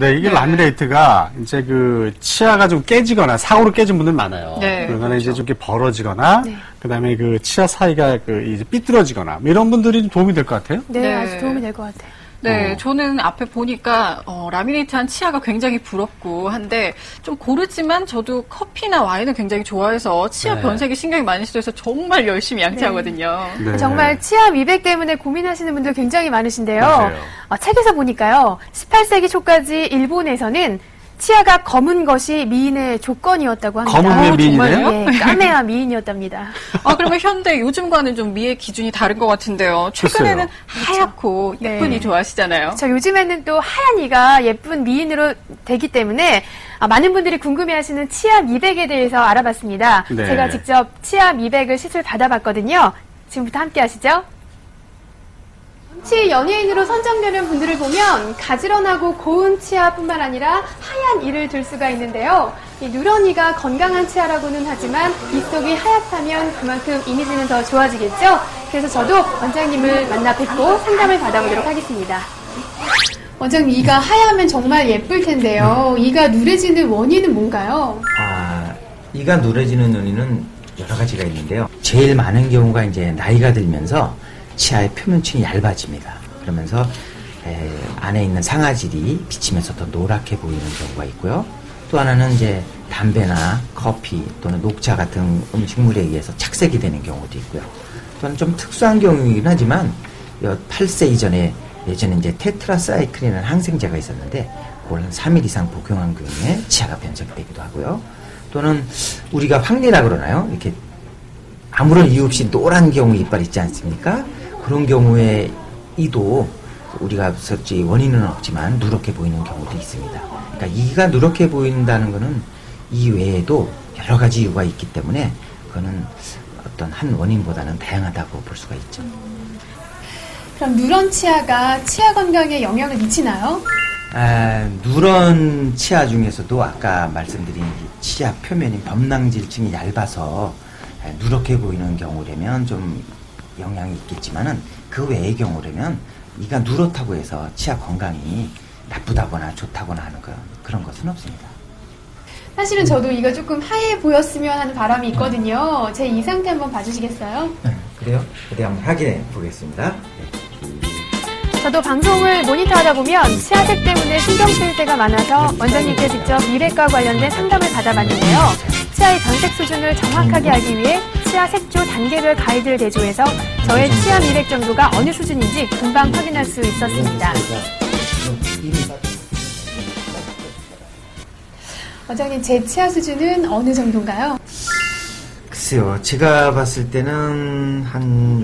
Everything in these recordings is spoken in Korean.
네, 이게 네. 라미네이트가 이제 그 치아가 좀 깨지거나 사고로 깨진 분들 많아요. 네, 그러거나 이제 그렇죠. 좀 이렇게 벌어지거나, 네. 그다음에 그 치아 사이가 그 이제 삐뚤어지거나 뭐 이런 분들이 좀 도움이 될 것 같아요. 네, 네. 아주 도움이 될 것 같아요. 네, 저는 앞에 보니까 라미네이트한 치아가 굉장히 부럽고 한데 좀 고르지만 저도 커피나 와인을 굉장히 좋아해서 치아 네. 변색에 신경이 많이 쓰여서 정말 열심히 양치하거든요. 네. 정말 치아 미백 때문에 고민하시는 분들 굉장히 많으신데요. 맞아요. 책에서 보니까요. 18세기 초까지 일본에서는 치아가 검은 것이 미인의 조건이었다고 합니다. 검은 게 미인이네요? 정말요? 예, 까매야 미인이었답니다. 그러면 현대 요즘과는 좀 미의 기준이 다른 것 같은데요. 최근에는 하얗고 네. 예쁜 이 좋아하시잖아요. 저 요즘에는 또 하얀 이가 예쁜 미인으로 되기 때문에 많은 분들이 궁금해하시는 치아 미백에 대해서 알아봤습니다. 네. 제가 직접 치아 미백을 시술 받아봤거든요. 지금부터 함께 하시죠. 정치 연예인으로 선정되는 분들을 보면 가지런하고 고운 치아뿐만 아니라 하얀 이를 들 수가 있는데요. 이 누런 이가 건강한 치아라고는 하지만 이 속이 하얗다면 그만큼 이미지는 더 좋아지겠죠? 그래서 저도 원장님을 만나 뵙고 상담을 받아보도록 하겠습니다. 원장님, 이가 하얗면 정말 예쁠 텐데요. 이가 누래지는 원인은 뭔가요? 이가 누래지는 원인은 여러 가지가 있는데요. 제일 많은 경우가 이제 나이가 들면서 치아의 표면층이 얇아집니다. 그러면서 안에 있는 상아질이 비치면서 더 노랗게 보이는 경우가 있고요. 또 하나는 이제 담배나 커피 또는 녹차 같은 음식물에 의해서 착색이 되는 경우도 있고요. 또는 좀 특수한 경우이긴 하지만 8세 이전에 예전에 이제 테트라사이클이라는 항생제가 있었는데 그걸 한 3일 이상 복용한 경우에 치아가 변색되기도 하고요. 또는 우리가 황리라 그러나요? 이렇게 아무런 이유 없이 노란 경우 이빨 있지 않습니까? 그런 경우에 이도 우리가 솔직히 원인은 없지만 누렇게 보이는 경우도 있습니다. 그러니까 이가 누렇게 보인다는 것은 이 외에도 여러 가지 이유가 있기 때문에 그거는 어떤 한 원인보다는 다양하다고 볼 수가 있죠. 그럼 누런 치아가 치아 건강에 영향을 미치나요? 누런 치아 중에서도 아까 말씀드린 치아 표면이 범낭질층이 얇아서 누렇게 보이는 경우라면 좀 영향이 있겠지만은 그 외의 경우라면 이가 누렇다고 해서 치아 건강이 나쁘다거나 좋다거나 하는 그런 것은 없습니다. 사실은 저도 이가 조금 하얘 보였으면 하는 바람이 있거든요. 제 이 상태 한번 봐주시겠어요? 그래요? 어디 한번 확인해 보겠습니다. 저도 방송을 모니터하다 보면 치아색 때문에 신경 쓰일 때가 많아서 원장님께 직접 미백과 관련된 상담을 받아봤는데요. 치아의 변색 수준을 정확하게 알기 위해 치아 색조 단계별 가이드를 대조해서 저의 치아 미백 정도가 어느 수준인지 금방 확인할 수 있었습니다. 원장님, 제 치아 수준은 어느 정도인가요? 글쎄요, 제가 봤을 때는 한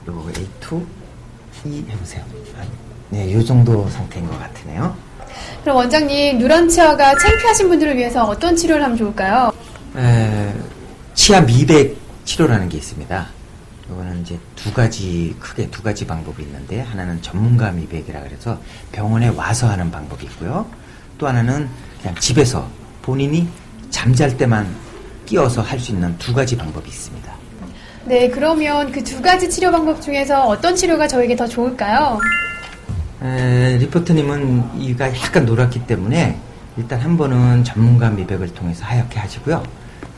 A2? E 해보세요. 네, 요 정도 상태인 것 같으네요. 그럼 원장님, 누런 치아가 창피하신 분들을 위해서 어떤 치료를 하면 좋을까요? 치아 미백 치료라는 게 있습니다. 이거는 이제 크게 두 가지 방법이 있는데, 하나는 전문가 미백이라 그래서 병원에 와서 하는 방법이 있고요. 또 하나는 그냥 집에서 본인이 잠잘 때만 끼워서 할 수 있는 두 가지 방법이 있습니다. 네, 그러면 그 두 가지 치료 방법 중에서 어떤 치료가 저에게 더 좋을까요? 리포터님은 이가 약간 노랗기 때문에 일단 한 번은 전문가 미백을 통해서 하얗게 하시고요.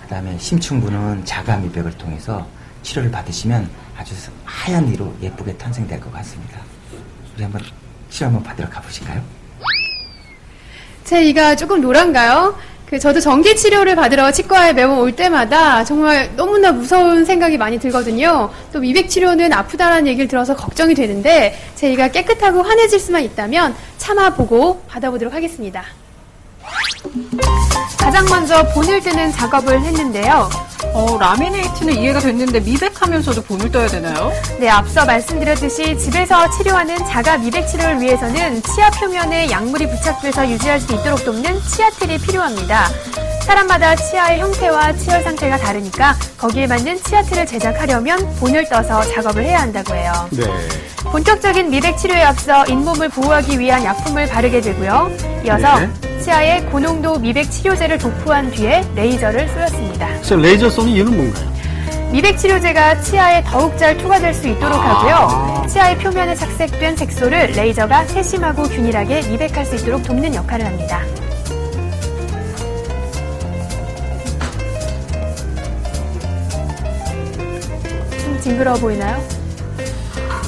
그 다음에 심층부는 자가 미백을 통해서 치료를 받으시면 아주 하얀 이로 예쁘게 탄생될 것 같습니다. 우리 한번 치료 한번 받으러 가보실까요? 제 이가 조금 노란가요? 저도 전기 치료를 받으러 치과에 매번 올 때마다 정말 너무나 무서운 생각이 많이 들거든요. 또 미백 치료는 아프다라는 얘기를 들어서 걱정이 되는데 제 이가 깨끗하고 환해질 수만 있다면 참아보고 받아보도록 하겠습니다. 가장 먼저 본을 뜨는 작업을 했는데요. 라미네이트는 이해가 됐는데 미백하면서도 본을 떠야 되나요? 네, 앞서 말씀드렸듯이 집에서 치료하는 자가 미백 치료를 위해서는 치아 표면에 약물이 부착돼서 유지할 수 있도록 돕는 치아틀이 필요합니다. 사람마다 치아의 형태와 치열 상태가 다르니까 거기에 맞는 치아틀을 제작하려면 본을 떠서 작업을 해야 한다고 해요. 네. 본격적인 미백 치료에 앞서 잇몸을 보호하기 위한 약품을 바르게 되고요. 이어서 치아에 고농도 미백 치료제를 도포한 뒤에 레이저를 쏘였습니다. 레이저 쏘는 이유는 뭔가요? 미백 치료제가 치아에 더욱 잘 투과될 수 있도록 하고요. 치아의 표면에 착색된 색소를 레이저가 세심하고 균일하게 미백할 수 있도록 돕는 역할을 합니다. 좀 징그러워 보이나요?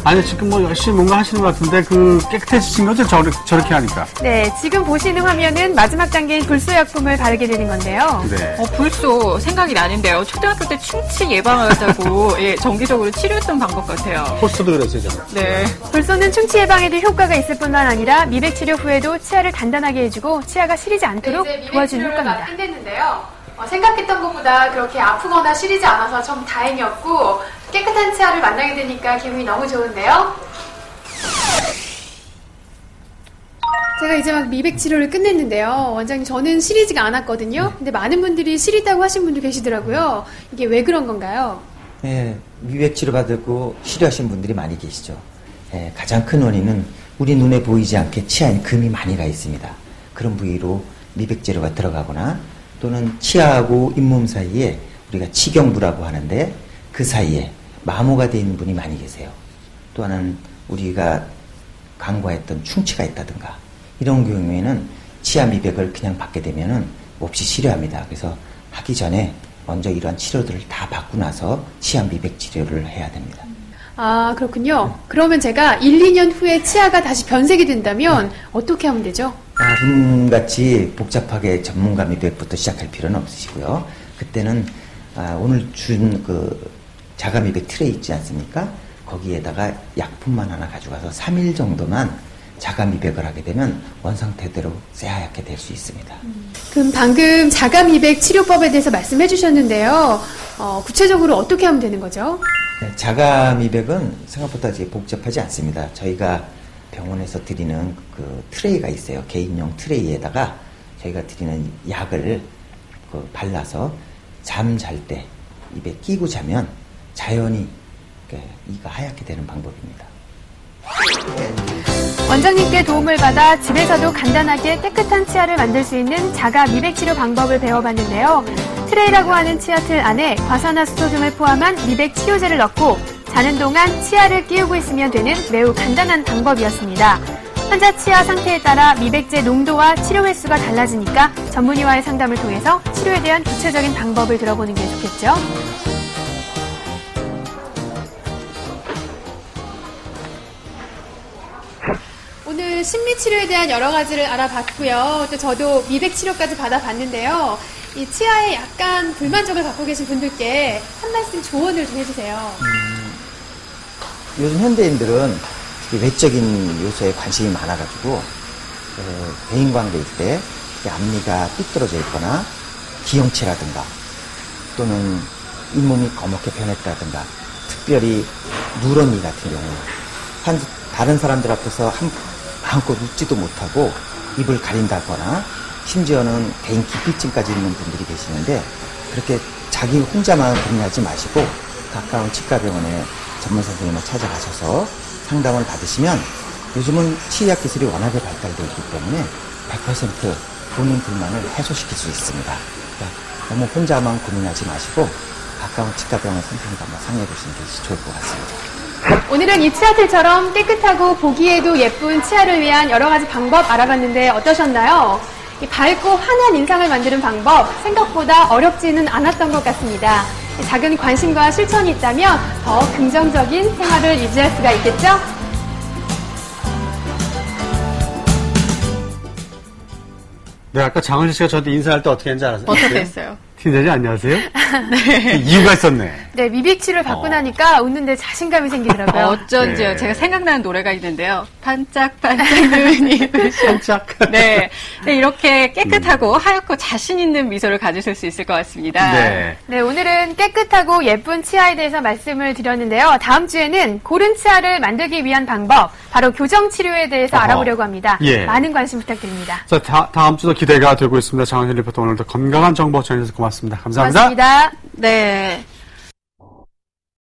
아니, 지금 뭐 열심히 뭔가 하시는 것 같은데, 깨끗해지신 거죠? 저렇게 하니까. 네, 지금 보시는 화면은 마지막 단계인 불소약품을 바르게 되는 건데요. 네. 불소 생각이 나는데요. 초등학교 때 충치 예방하자고 예, 정기적으로 치료했던 방법 같아요. 포스터도 그랬어요, 저는. 네. 불소는 충치 예방에도 효과가 있을 뿐만 아니라 미백 치료 후에도 치아를 단단하게 해주고 치아가 시리지 않도록 도와주는 효과입니다. 끝냈는데요. 생각했던 것보다 그렇게 아프거나 시리지 않아서 좀 다행이었고 깨끗한 치아를 만나게 되니까 기분이 너무 좋은데요. 제가 이제 막 미백 치료를 끝냈는데요. 원장님, 저는 시리지가 않았거든요. 근데 많은 분들이 시리다고 하신 분도 계시더라고요. 이게 왜 그런 건가요? 네, 미백 치료 받고 싫어하시는 분들이 많이 계시죠. 네, 가장 큰 원인은 우리 눈에 보이지 않게 치아에 금이 많이 가 있습니다. 그런 부위로 미백 재료가 들어가거나 또는 치아하고 잇몸 사이에 우리가 치경부라고 하는데 그 사이에 마모가 되어 있는 분이 많이 계세요. 또 하나는 우리가 간과했던 충치가 있다든가 이런 경우에는 치아 미백을 그냥 받게 되면은 몹시 싫어합니다. 그래서 하기 전에 먼저 이러한 치료들을 다 받고 나서 치아 미백 치료를 해야 됩니다. 아, 그렇군요. 그러면 제가 1, 2년 후에 치아가 다시 변색이 된다면 어떻게 하면 되죠? 지금같이 복잡하게 전문가 미백부터 시작할 필요는 없으시고요. 그때는 오늘 준 자가 미백 트레이 있지 않습니까? 거기에다가 약품만 하나 가져가서 3일 정도만 자가 미백을 하게 되면 원상태대로 새하얗게 될 수 있습니다. 그럼 방금 자가 미백 치료법에 대해서 말씀해 주셨는데요. 구체적으로 어떻게 하면 되는 거죠? 네, 자가 미백은 생각보다 복잡하지 않습니다. 저희가 병원에서 드리는 트레이가 있어요. 개인용 트레이에다가 저희가 드리는 약을 발라서 잠 잘 때 입에 끼고 자면 자연히 이가 하얗게 되는 방법입니다. 원장님께 도움을 받아 집에서도 간단하게 깨끗한 치아를 만들 수 있는 자가 미백 치료 방법을 배워봤는데요. 트레이라고 하는 치아 틀 안에 과산화수소 등을 포함한 미백 치료제를 넣고 자는 동안 치아를 끼우고 있으면 되는 매우 간단한 방법이었습니다. 환자 치아 상태에 따라 미백제 농도와 치료 횟수가 달라지니까 전문의와의 상담을 통해서 치료에 대한 구체적인 방법을 들어보는 게 좋겠죠. 오늘 심리치료에 대한 여러 가지를 알아봤고요. 또 저도 미백 치료까지 받아봤는데요. 이 치아에 약간 불만족을 갖고 계신 분들께 한 말씀 조언을 좀 해주세요. 요즘 현대인들은 외적인 요소에 관심이 많아가지고 대인관계일 때 앞니가 삐뚤어져 있거나 기형체라든가 또는 잇몸이 거먹게 변했다든가 특별히 누런이 같은 경우 다른 사람들 앞에서 마음껏 웃지도 못하고 입을 가린다거나 심지어는 개인 기피증까지 있는 분들이 계시는데 그렇게 자기 혼자만 고민하지 마시고 가까운 치과병원에 전문 선생님을 찾아가셔서 상담을 받으시면 요즘은 치의학 기술이 워낙에 발달되어 있기 때문에 100% 본인 불만을 해소시킬 수 있습니다. 그러니까 너무 혼자만 고민하지 마시고 가까운 치과병원 선생님과 한번 상의해 보시는 게 좋을 것 같습니다. 오늘은 이 치아틀처럼 깨끗하고 보기에도 예쁜 치아를 위한 여러 가지 방법 알아봤는데 어떠셨나요? 이 밝고 환한 인상을 만드는 방법 생각보다 어렵지는 않았던 것 같습니다. 작은 관심과 실천이 있다면 더 긍정적인 생활을 유지할 수가 있겠죠? 네, 아까 장은지 씨가 저한테 인사할 때 어떻게 했는지 알았어요? 어떻게 했어요? 팀장님 안녕하세요? 네. 이유가 있었네. 네, 미백 치료를 받고 나니까 웃는데 자신감이 생기더라고요. 어쩐지요. 네. 제가 생각나는 노래가 있는데요. 반짝반짝 눈이 반짝. 네. 네, 이렇게 깨끗하고 하얗고 자신 있는 미소를 가지실 수 있을 것 같습니다. 네. 네, 오늘은 깨끗하고 예쁜 치아에 대해서 말씀을 드렸는데요. 다음 주에는 고른 치아를 만들기 위한 방법, 바로 교정 치료에 대해서 알아보려고 합니다. 예. 많은 관심 부탁드립니다. 자, 다음 주도 기대가 되고 있습니다. 장은지 리포터 오늘도 건강한 정보 전해주셔서 고맙습니다. 감사합니다. 고맙습니다. 네.